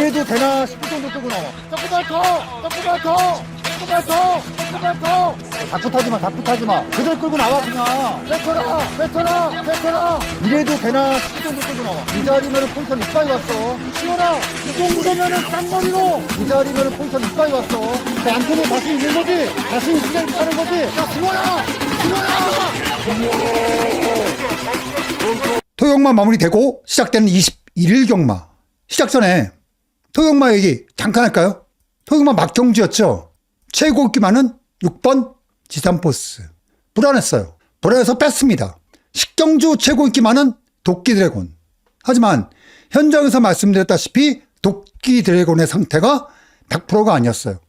이래도 되나 싶을 정도 끌고 나와. 조금만 더. 다풋하지 마. 그대로 끌고 나와, 그냥. 뱉어라. 이래도 되나 싶을 정도 끌고 나와. 이 자리면은 포지션 이빨 왔어. 시원아, 이 정도면은 쌍거리로. 이 자리면은 포지션 이빨 왔어. 안테는 다시 있는 거지? 다시 있는 하는 거지? 야, 시원아. 토요일마 마무리되고 시작되는 21일 경마. 시작 전에 토요일마 얘기 잠깐 할까요? 토요일마 막경주였죠. 최고 인기만은 6번 지산포스. 불안했어요. 불안해서 뺐습니다. 식경주 최고 인기만은 도끼 드래곤. 하지만 현장에서 말씀드렸다시피 도끼 드래곤의 상태가 100%가 아니었어요.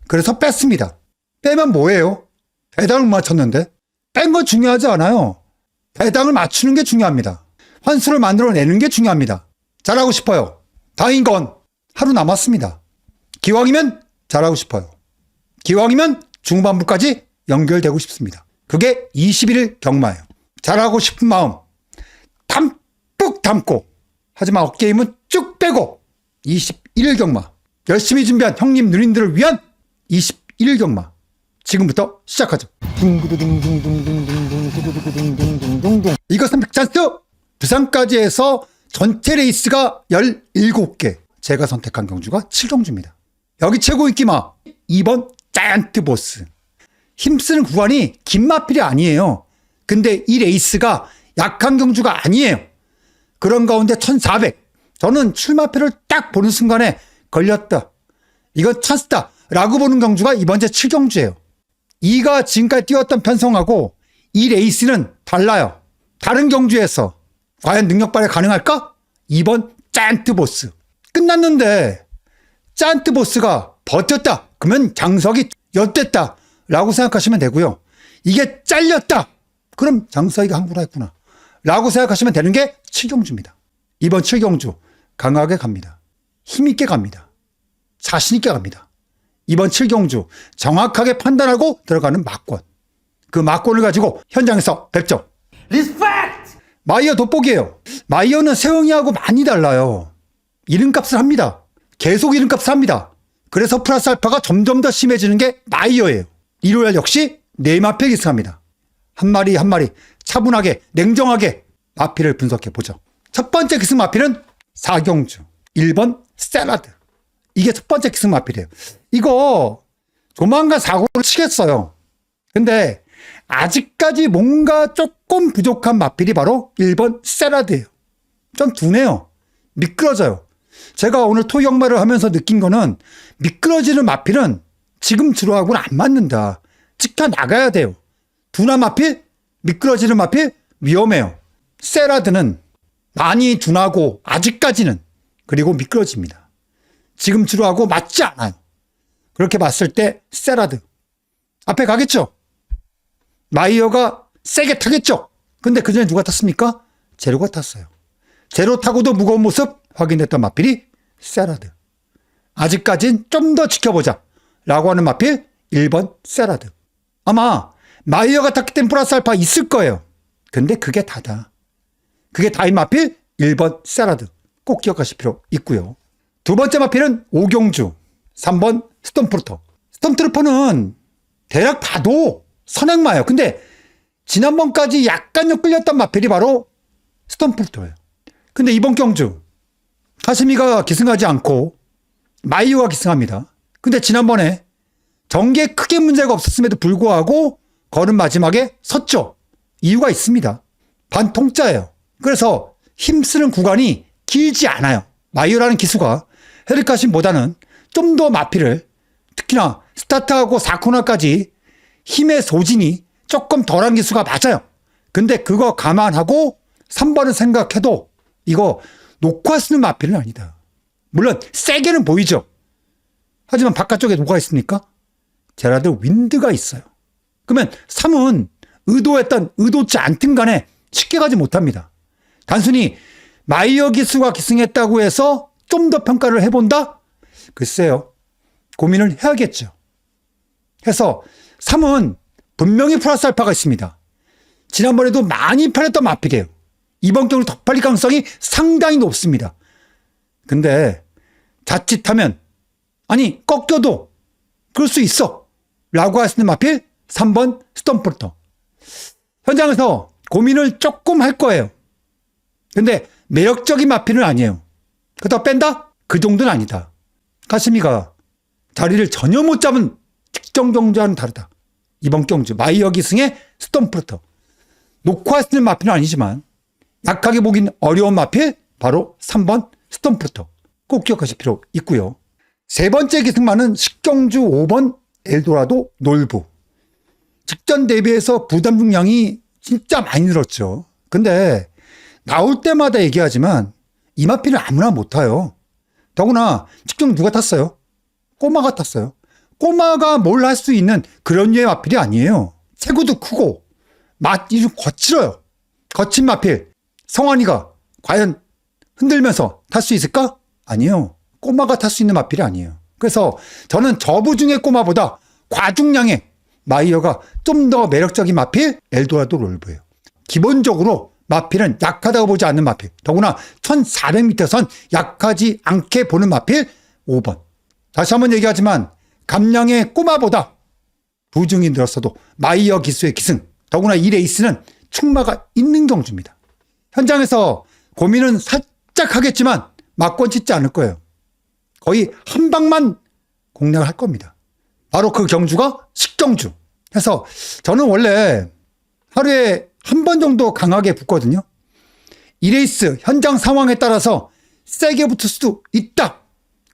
그래서 뺐습니다. 빼면 뭐예요? 배당을 맞췄는데? 뺀 건 중요하지 않아요. 배당을 맞추는 게 중요합니다. 환수를 만들어내는 게 중요합니다. 잘하고 싶어요. 다행인 건 하루 남았습니다. 기왕이면 잘하고 싶어요. 기왕이면 중반부까지 연결되고 싶습니다. 그게 21일 경마예요. 잘하고 싶은 마음 담뿍 담고, 하지만 어깨 힘은 쭉 빼고 21일 경마, 열심히 준비한 형님 누님들을 위한 21일 경마 지금부터 시작하죠. 이것은 백찬스! 부산까지 해서 전체 레이스가 17개. 제가 선택한 경주가 7경주입니다. 여기 최고 인기마 2번 자이언트 보스. 힘쓰는 구간이 긴 마필이 아니에요. 근데 이 레이스가 약한 경주가 아니에요. 그런 가운데 1400. 저는 출마표를 딱 보는 순간에 걸렸다, 이건 찬스다 라고 보는 경주가 이번 제 7경주예요. 이가 지금까지 뛰었던 편성하고 이 레이스는 달라요. 다른 경주에서 과연 능력 발휘 가능할까? 2번 자이언트 보스. 끝났는데 자이언트 보스가 버텼다, 그러면 장석이 엿됐다 라고 생각하시면 되고요. 이게 잘렸다, 그럼 장석이가 항구라 했구나 라고 생각하시면 되는 게 7경주입니다. 이번 7경주 강하게 갑니다. 힘있게 갑니다. 자신있게 갑니다. 이번 7경주 정확하게 판단하고 들어가는 막권. 그 막권을 가지고 현장에서 뵙죠. 리스펙트! 마이어 돋보기예요. 마이어는 세영이하고 많이 달라요. 이름값을 합니다. 계속 이름값을 합니다. 그래서 플러스 알파가 점점 더 심해지는 게 마이어예요. 일요일 역시 네마필 기승합니다. 한 마리 한 마리 차분하게 냉정하게 마필을 분석해 보죠. 첫 번째 기승 마필은 4경주 1번 샐러드. 이게 첫 번째 기승 마필이에요. 이거 조만간 사고를 치겠어요. 근데 아직까지 뭔가 조금 부족한 마필이 바로 1번 샐러드예요. 좀 둔해요. 미끄러져요. 제가 오늘 토경마를 하면서 느낀 거는 미끄러지는 마필은 지금 들어하고는 안 맞는다. 지켜나가야 돼요. 둔한 마필, 미끄러지는 마필 위험해요. 샐러드는 많이 둔하고 아직까지는, 그리고 미끄러집니다. 지금 들어하고 맞지 않아요. 그렇게 봤을 때 샐러드 앞에 가겠죠. 마이어가 세게 타겠죠. 근데 그 전에 누가 탔습니까? 제로가 탔어요. 제로 타고도 무거운 모습 확인했던 마필이 샐러드. 아직까진 좀 더 지켜보자 라고 하는 마필 1번 샐러드. 아마 마이어가 탔기 때문에 플러스 알파 있을 거예요. 근데 그게 다다. 그게 다인 마필 1번 샐러드. 꼭 기억하실 필요 있고요. 두 번째 마필은 5경주 3번 스톰프루터. 스톰트루퍼는 대략 봐도 선행마예요. 근데 지난번까지 약간 끌렸던 마필이 바로 스톰프루터예요. 근데 이번 경주 카스미가 기승하지 않고 마이어가 기승합니다. 근데 지난번에 전개에 크게 문제가 없었음에도 불구하고 걸음 마지막에 섰죠. 이유가 있습니다. 반통짜예요. 그래서 힘쓰는 구간이 길지 않아요. 마이어라는 기수가 헤르카신보다는 좀 더 마필을, 특히나 스타트하고 4코너까지 힘의 소진이 조금 덜한 기수가 맞아요. 근데 그거 감안하고 3번을 생각해도 이거 녹화 쓰는 마필은 아니다. 물론 세게는 보이죠. 하지만 바깥쪽에 누가 있습니까? 제라드 윈드가 있어요. 그러면 3은 의도했던 의도치 않든 간에 쉽게 가지 못합니다. 단순히 마이어 기수가 기승했다고 해서 좀 더 평가를 해본다? 글쎄요. 고민을 해야겠죠. 해서 3은 분명히 플러스 알파가 있습니다. 지난번에도 많이 팔렸던 마필이에요. 이번 경우 더 팔릴 가능성이 상당히 높습니다. 근데 자칫하면, 아니 꺾여도 그럴 수 있어 라고 할 수 있는 마필 3번 스톰프루터. 현장에서 고민을 조금 할 거예요. 근데 매력적인 마필은 아니에요. 그렇다고 뺀다? 그 정도는 아니다. 가시미가 자리를 전혀 못 잡은 특정 경주와는 다르다. 이번 경주 마이어 기승의 스톰프루터. 녹화할 수 있는 마필은 아니지만 약하게 보긴 어려운 마필 바로 3번 스톰프루터. 꼭 기억하실 필요 있고요. 세 번째 기승마는 식경주 5번 엘도라도 놀부. 직전 대비해서 부담 중량이 진짜 많이 늘었죠. 근데 나올 때마다 얘기하지만 이 마필은 아무나 못 타요. 더구나 직경 누가 탔어요? 꼬마가 탔어요. 꼬마가 뭘 할 수 있는 그런 류의 마필이 아니에요. 체구도 크고 맛이 좀 거칠어요. 거친 마필. 성환이가 과연 흔들면서 탈 수 있을까? 아니에요. 꼬마가 탈 수 있는 마필이 아니에요. 그래서 저는 저부 중의 꼬마보다 과중량의 마이어가 좀 더 매력적인 마필 엘도라도 롤브예요. 기본적으로 마필은 약하다고 보지 않는 마필. 더구나 1400m선 약하지 않게 보는 마필 5번. 다시 한번 얘기하지만 감량의 꼬마보다 부중이 늘었어도 마이어 기수의 기승. 더구나 이 레이스는 충마가 있는 경주입니다. 현장에서 고민은 살짝 하겠지만 막권 짓지 않을 거예요. 거의 한 방만 공략을 할 겁니다. 바로 그 경주가 식경주. 그래서 저는 원래 하루에 한 번 정도 강하게 붙거든요. 이 레이스 현장 상황에 따라서 세게 붙을 수도 있다.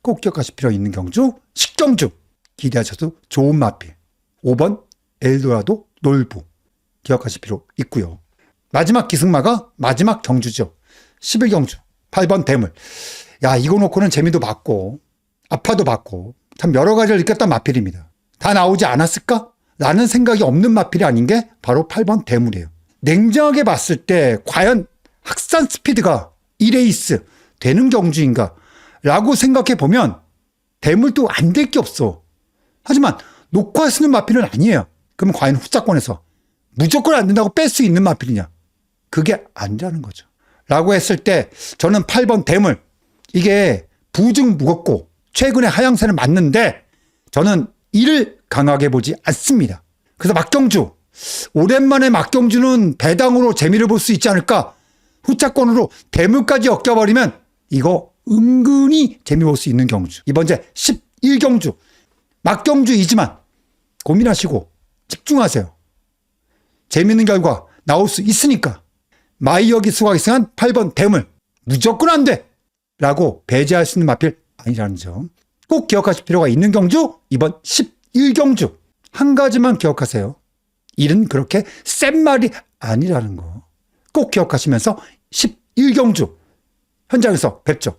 꼭 기억하실 필요 있는 경주 식경주. 기대하셔도 좋은 마필 5번 엘도라도 놀부 기억하실 필요 있고요. 마지막 기승마가 마지막 경주죠. 11경주 8번 대물. 야, 이거 놓고는 재미도 봤고 아파도 봤고 참 여러 가지를 느꼈던 마필입니다. 다 나오지 않았을까? 라는 생각이 없는 마필이 아닌 게 바로 8번 대물이에요. 냉정하게 봤을 때 과연 학산 스피드가 이 레이스 되는 경주인가? 라고 생각해 보면 대물도 안 될 게 없어. 하지만 녹화 쓰는 마필은 아니에요. 그럼 과연 후자권에서 무조건 안 된다고 뺄 수 있는 마필이냐? 그게 아니라는 거죠. 라고 했을 때 저는 8번 대물. 이게 부중 무겁고 최근에 하향세는 맞는데 저는 이를 강하게 보지 않습니다. 그래서 막경주. 오랜만에 막경주는 배당으로 재미를 볼 수 있지 않을까? 후차권으로 대물까지 엮여버리면 이거 은근히 재미 볼 수 있는 경주. 이번 제 11경주. 막경주이지만 고민하시고 집중하세요. 재미있는 결과 나올 수 있으니까. 마이어 기수가 기승한 8번 대물. 무조건 안 돼! 라고 배제할 수 있는 마필 아니라는 점. 꼭 기억하실 필요가 있는 경주. 이번 11경주. 한 가지만 기억하세요. 일은 그렇게 센 말이 아니라는 거. 꼭 기억하시면서 11경주 현장에서 뵙죠.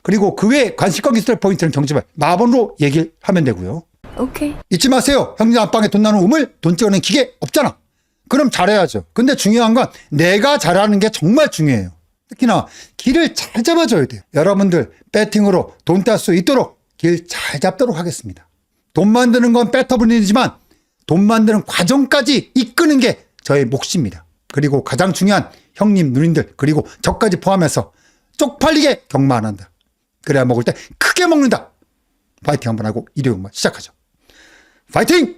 그리고 그 외에 관심과 기술의 포인트는 경주발 마번으로 얘기를 하면 되고요. 오케이. 잊지 마세요. 형님 안방에 돈 나누는 우물 돈 찍어내는 기계 없잖아. 그럼 잘해야죠. 근데 중요한 건 내가 잘하는 게 정말 중요해요. 특히나 길을 잘 잡아줘야 돼요. 여러분들 배팅으로 돈 딸 수 있도록 길 잘 잡도록 하겠습니다. 돈 만드는 건 배터블이지만 돈 만드는 과정까지 이끄는 게 저의 몫입니다. 그리고 가장 중요한 형님, 누님들 그리고 저까지 포함해서 쪽팔리게 경마 안 한다. 그래야 먹을 때 크게 먹는다. 파이팅 한번 하고 일요일만 시작하죠. 파이팅!